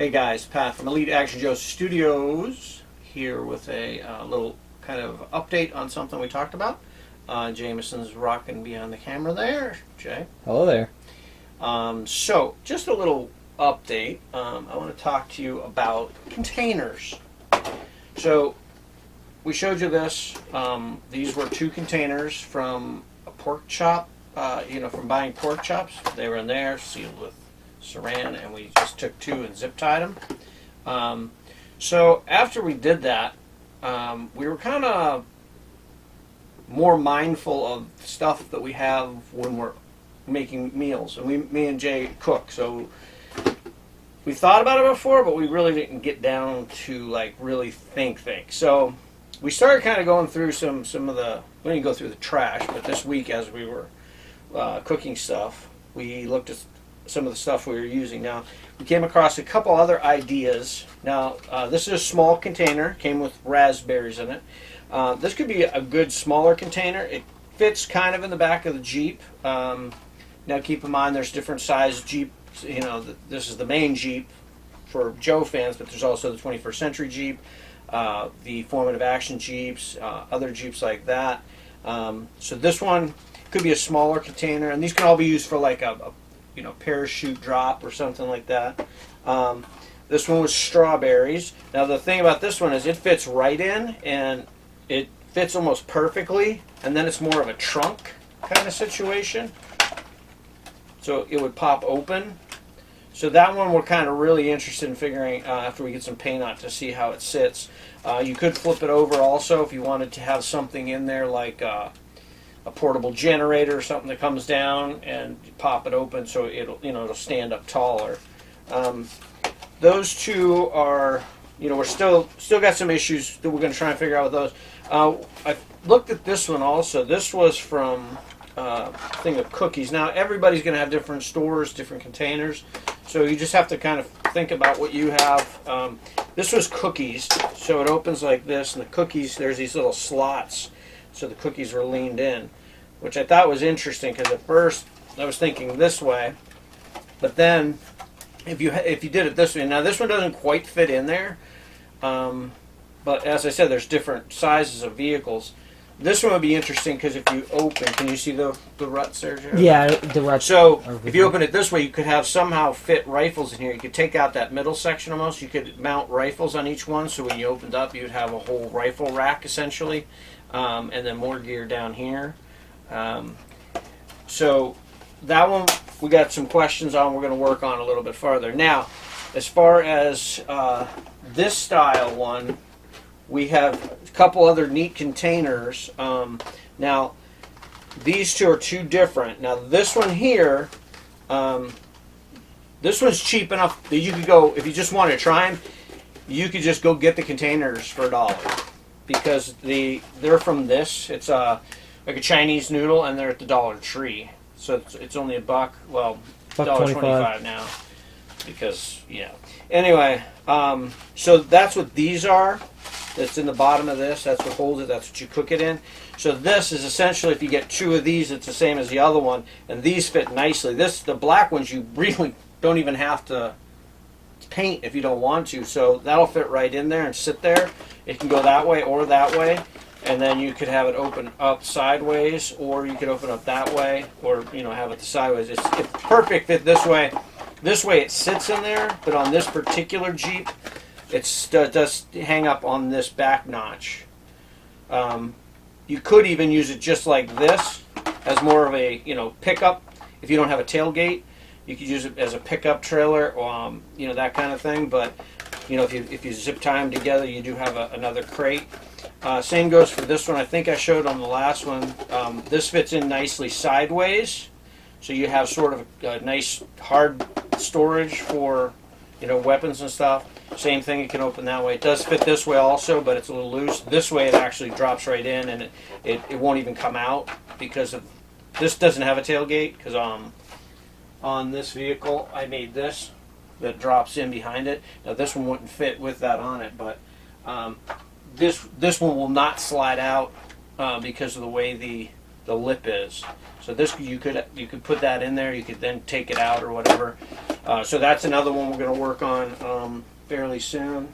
Hey guys, Pat from Elite Action Joe Studios here with a little kind of update on something we talked about. Jameson's rocking behind the camera there. Jay. Hello there. So, just a little update. I want to talk to you about containers. So, we showed you this. These were 2 containers from a pork chop, from buying pork chops. They were in there, sealed with saran, and we just took 2 and zip tied them. So after we did that, we were kind of more mindful of stuff that we have when we're making meals, and me and Jay cook. So we thought about it before, but we really didn't get down to like really think. So we started kind of going through some of the. We didn't go through the trash, but this week as we were cooking stuff, we looked at some of the stuff we were using. Now, we came across a couple other ideas. Now, this is a small container, came with raspberries in it. This could be a good smaller container. It fits kind of in the back of the Jeep. Now, keep in mind there's different size Jeeps. This is the main Jeep for Joe fans, but there's also the 21st Century Jeep, the Formative Action Jeeps, other Jeeps like that. So this one could be a smaller container, and these can all be used for like a parachute drop or something like that. This one was strawberries. Now the thing about this one is it fits right in, and it fits almost perfectly, and then it's more of a trunk kind of situation. So it would pop open. So that one we're kind of really interested in figuring after we get some paint on it to see how it sits. You could flip it over also if you wanted to have something in there like a portable generator or something that comes down and pop it open so it'll stand up taller. Those 2 are, we're still got some issues that we're going to try and figure out with those. I looked at this one also. This was from a thing of cookies. Now everybody's going to have different stores, different containers, so you just have to kind of think about what you have. This was cookies, so it opens like this, and the cookies, there's these little slots, so the cookies were leaned in, which I thought was interesting because at first I was thinking this way, but then if you did it this way, now this one doesn't quite fit in there, but as I said, there's different sizes of vehicles. This one would be interesting because if you open, can you see the ruts there, Joe? Yeah, the ruts. So if you open it this way, you could have somehow fit rifles in here. You could take out that middle section almost. You could mount rifles on each one, so when you opened up, you'd have a whole rifle rack essentially, and then more gear down here. So that one we got some questions on. We're going to work on a little bit farther. Now, as far as this style one, we have a couple other neat containers. Now, these 2 are 2 different. Now, this one here, this one's cheap enough that you could go, if you just want to try them, you could just go get the containers for $1 because they're from this. It's like a Chinese noodle, and they're at the Dollar Tree. So it's only $1. Well, $1.25 now because, Anyway, so that's what these are. That's in the bottom of this. That's what holds it. That's what you cook it in. So this is essentially, if you get 2 of these, it's the same as the other one, and these fit nicely. The black ones, you really don't even have to paint if you don't want to. So that'll fit right in there and sit there. It can go that way or that way, and then you could have it open up sideways, or you could open up that way, or have it the sideways. It's perfect fit this way. This way it sits in there, but on this particular Jeep, it does hang up on this back notch. You could even use it just like this as more of a pickup. If you don't have a tailgate, you could use it as a pickup trailer, that kind of thing. But if you zip tie them together, you do have another crate. Same goes for this one. I think I showed on the last one. This fits in nicely sideways, so you have sort of a nice hard storage for weapons and stuff. Same thing, it can open that way. It does fit this way also, but it's a little loose. This way it actually drops right in, and it won't even come out because of this doesn't have a tailgate, because on this vehicle I made this that drops in behind it. Now this one wouldn't fit with that on it, but this one will not slide out because of the way the lip is. So this you could put that in there. You could then take it out or whatever. So that's another one we're going to work on fairly soon.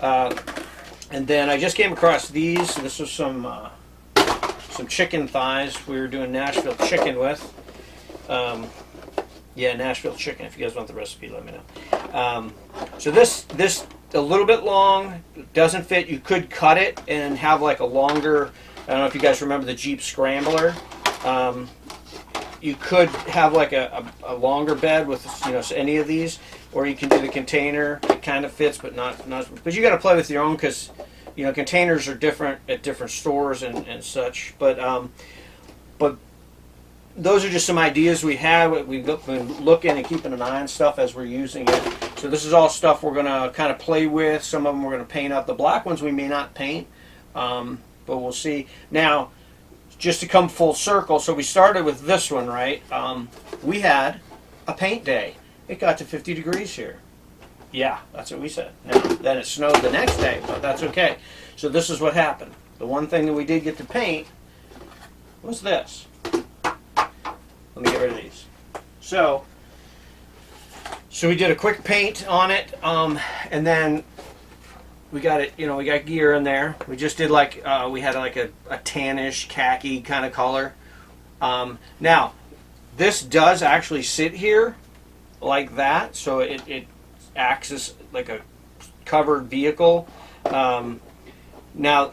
And then I just came across these. This was some chicken thighs we were doing Nashville chicken with. Yeah, Nashville chicken. If you guys want the recipe, let me know. So this a little bit long, doesn't fit. You could cut it and have like a longer. I don't know if you guys remember the Jeep Scrambler. You could have like a longer bed with any of these, or you can do the container. It kind of fits, but not. But you got to play with your own, because containers are different at different stores and such. But those are just some ideas we have. We've been looking and keeping an eye on stuff as we're using it. So this is all stuff we're going to kind of play with. Some of them we're going to paint up. The black ones we may not paint, but we'll see. Now, just to come full circle, so we started with this one, right? We had a paint day. It got to 50 degrees here. Yeah, that's what we said. Now, then it snowed the next day, but that's okay. So this is what happened. The one thing that we did get to paint was this. Let me get rid of these. So we did a quick paint on it, and then we got it. We got gear in there. We just did like we had like a tannish khaki kind of color. Now, this does actually sit here like that, so it acts as like a covered vehicle. Now,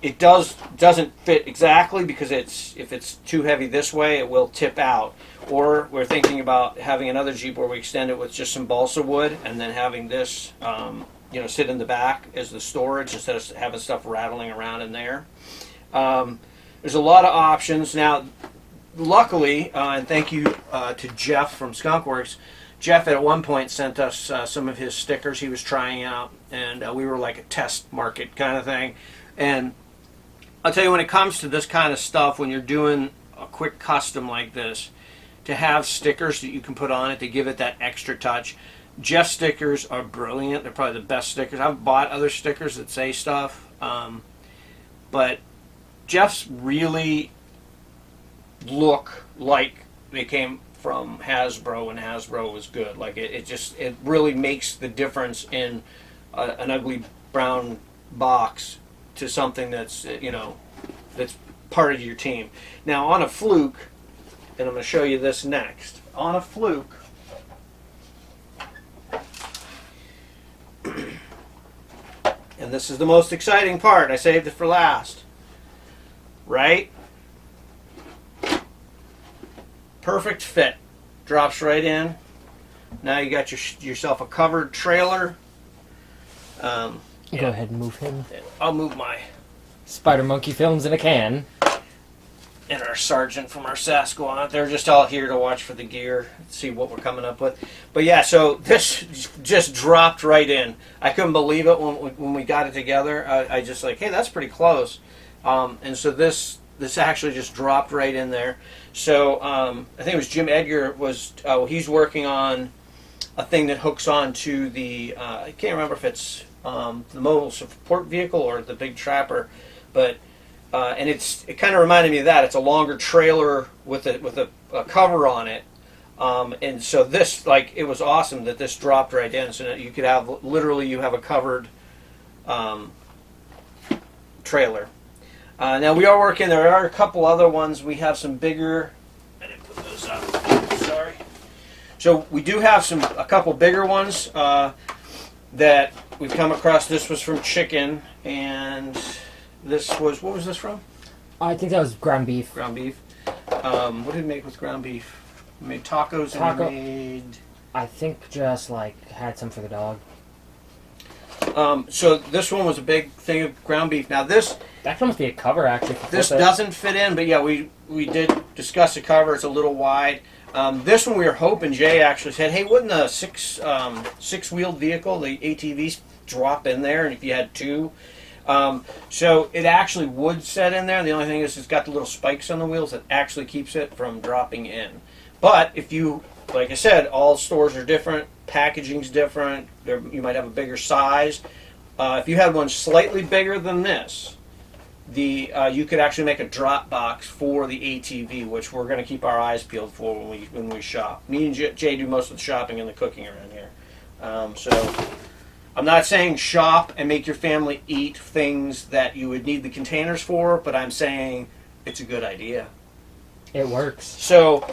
it doesn't fit exactly, because if it's too heavy this way, it will tip out. Or we're thinking about having another Jeep where we extend it with just some balsa wood, and then having this sit in the back as the storage instead of having stuff rattling around in there. There's a lot of options. Now, luckily, and thank you to Jeff from Skunkworks, Jeff at one point sent us some of his stickers he was trying out, and we were like a test market kind of thing. And I'll tell you, when it comes to this kind of stuff, when you're doing a quick custom like this, to have stickers that you can put on it to give it that extra touch. Jeff's stickers are brilliant. They're probably the best stickers. I've bought other stickers that say stuff, but Jeff's really look like they came from Hasbro, and Hasbro was good. Like it really makes the difference in an ugly brown box to something that's that's part of your team. Now, on a Fluke, and I'm going to show you this next. On a Fluke, and this is the most exciting part. I saved it for last. Right? Perfect fit. Drops right in. Now you got yourself a covered trailer. Go ahead and move him. I'll move my SpiderMonkeyFilms in a can. And our sergeant from our Sasquatch. They're just all here to watch for the gear, see what we're coming up with. But yeah, so this just dropped right in. I couldn't believe it when we got it together. I just like, hey, that's pretty close. And so this actually just dropped right in there. So I think it was Jim Edgar he's working on a thing that hooks on to the I can't remember if it's the mobile support vehicle or the big trapper, but and it kind of reminded me of that. It's a longer trailer with a cover on it, and so this, like, it was awesome that this dropped right in, so that you could have you have a covered trailer. Now we are working. There are a couple other ones. We have some bigger. I didn't put those up. Sorry. So we do have a couple bigger ones that we've come across. This was from Chicken, and this was, what was this from? I think that was ground beef. Ground beef. What did we make with ground beef? We made tacos and we made... I think just like had some for the dog. So this one was a big thing of ground beef. Now this... That can almost be a cover, actually. This doesn't fit in, but yeah, we did discuss the cover. It's a little wide. This one we were hoping, Jay actually said, hey, wouldn't a six-wheeled vehicle, the ATVs, drop in there, and if you had two? So it actually would set in there. The only thing is it's got the little spikes on the wheels that actually keeps it from dropping in. But if you, like I said, all stores are different, packaging's different, you might have a bigger size. If you had one slightly bigger than this you could actually make a drop box for the ATV, which we're going to keep our eyes peeled for when we shop. Me and Jay do most of the shopping and the cooking around here. So I'm not saying shop and make your family eat things that you would need the containers for, but I'm saying it's a good idea. It works. So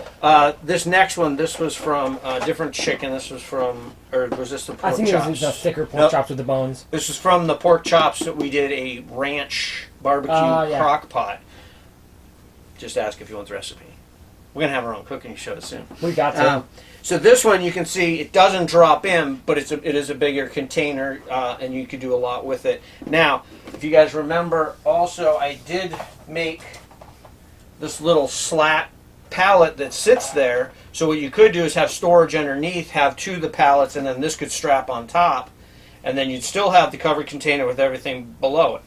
this next one, this was from different chicken. This was from, or was this the pork chops? I think it was the thicker pork chops with the bones. This was from the pork chops that we did a ranch barbecue crock pot. Just ask if you want the recipe. We're going to have our own cooking show soon. We got to. So this one, you can see it doesn't drop in, but it is a bigger container, and you could do a lot with it. Now, if you guys remember, also I did make this little slat pallet that sits there. So what you could do is have storage underneath, have two of the pallets, and then this could strap on top, and then you'd still have the covered container with everything below it.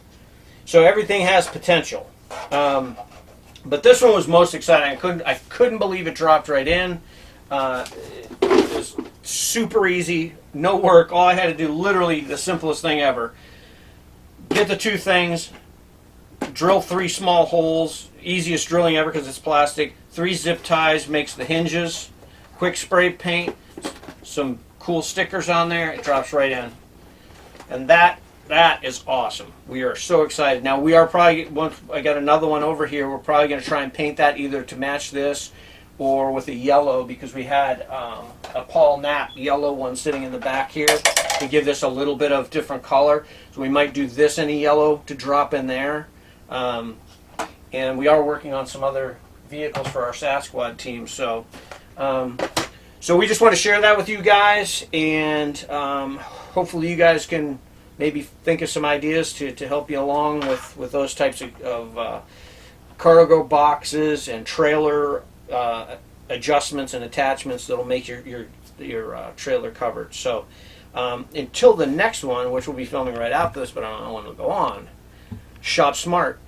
So everything has potential. But this one was most exciting. I couldn't believe it dropped right in. It was super easy, no work. All I had to do, literally the simplest thing ever. Get the two things, drill 3 small holes, easiest drilling ever because it's plastic. 3 zip ties makes the hinges. Quick spray paint, some cool stickers on there. It drops right in, and that is awesome. We are so excited. Now we are probably, once I got another one over here, we're probably going to try and paint that either to match this or with a yellow, because we had a Paul Knapp yellow one sitting in the back here to give this a little bit of different color. So we might do this in a yellow to drop in there. And we are working on some other vehicles for our Sasquatch team. So so we just want to share that with you guys, and hopefully you guys can maybe think of some ideas to help you along with those types of cargo boxes and trailer adjustments and attachments that'll make your trailer covered. So until the next one, which we'll be filming right after this, but I don't want to go on, shop smart.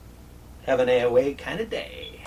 Have an AOA kind of day.